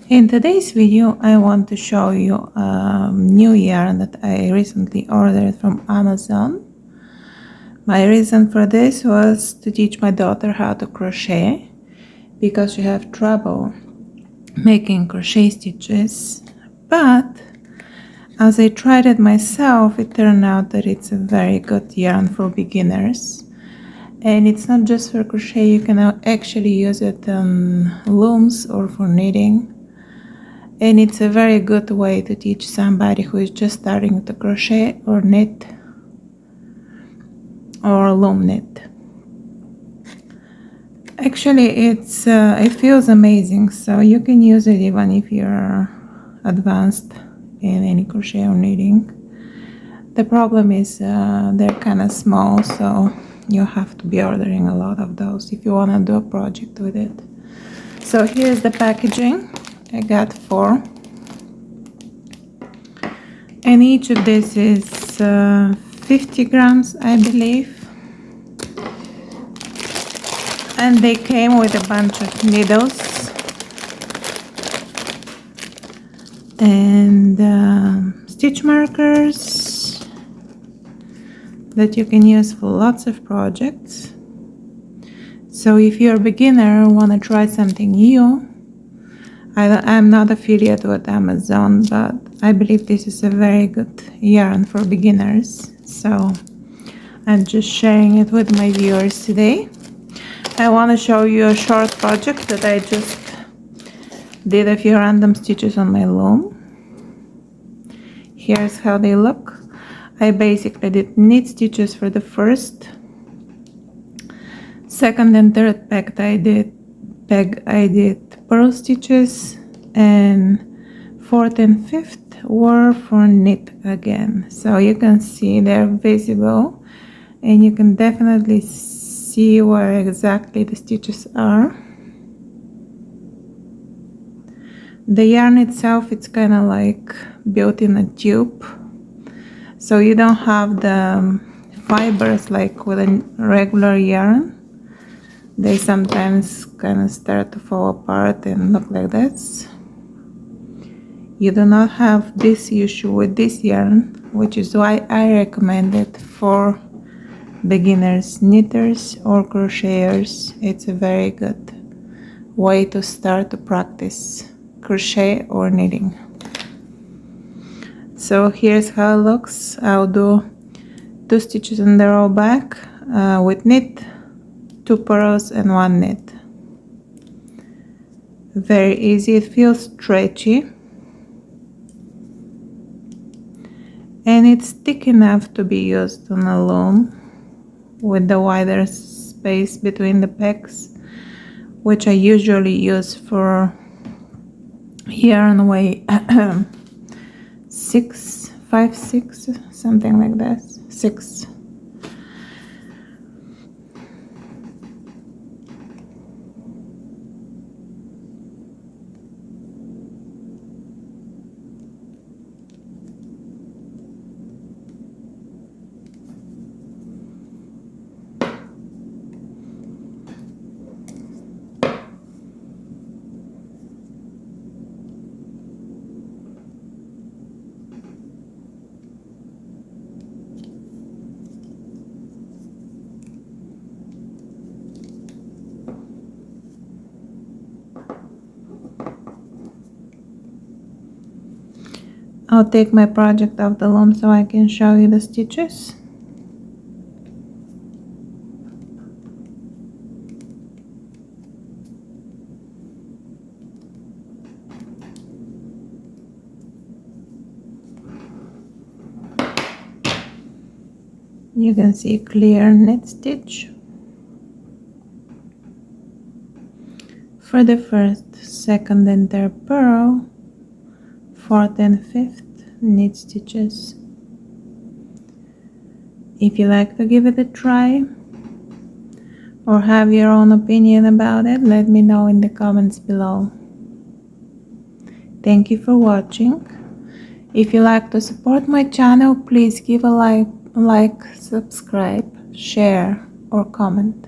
In today's video, I want to show you a new yarn that I recently ordered from Amazon. My reason for this was to teach my daughter how to crochet because she has trouble making crochet stitches. But as I tried it myself, it turned out that it's a very good yarn for beginners. And it's not just for crochet, you can actually use it on looms or for knitting. And it's a very good way to teach somebody who is just starting to crochet or knit or loom knit. Actually, it feels amazing, so you can use it even if you're advanced in any crochet or knitting. The problem is they're kind of small, so you have to be ordering a lot of those if you want to do a project with it. So here's the packaging. I got 4, and each of this is 50 grams, I believe, and they came with a bunch of needles and stitch markers that you can use for lots of projects. So if you're a beginner or want to try something new, I'm not affiliate with Amazon, but I believe this is a very good yarn for beginners. So I'm just sharing it with my viewers today. I want to show you a short project that I just did a few random stitches on my loom. Here's how they look. I basically did knit stitches for the first, second and third peg I did purl stitches, and fourth and fifth were for knit again. So you can see they're visible and you can definitely see where exactly the stitches are. The yarn itself, it's kind of like built in a tube, so you don't have the fibers like with a regular yarn. They sometimes kind of start to fall apart and look like this. You do not have this issue with this yarn, which is why I recommend it for beginners, knitters or crocheters. It's a very good way to start to practice crochet or knitting. So here's how it looks. I'll do 2 stitches in the row back with knit, 2 purls and 1 knit. Very easy. It feels stretchy and it's thick enough to be used on a loom with the wider space between the pegs, which I usually use for yarn weight 5, 6, something like that, 6. I'll take my project off the loom so I can show you the stitches. You can see clear knit stitch for the first, second and third purl, fourth and fifth knit stitches. If you like to give it a try or have your own opinion about it, let me know in the comments below. Thank you for watching. If you like to support my channel, please give a like, subscribe, share or comment.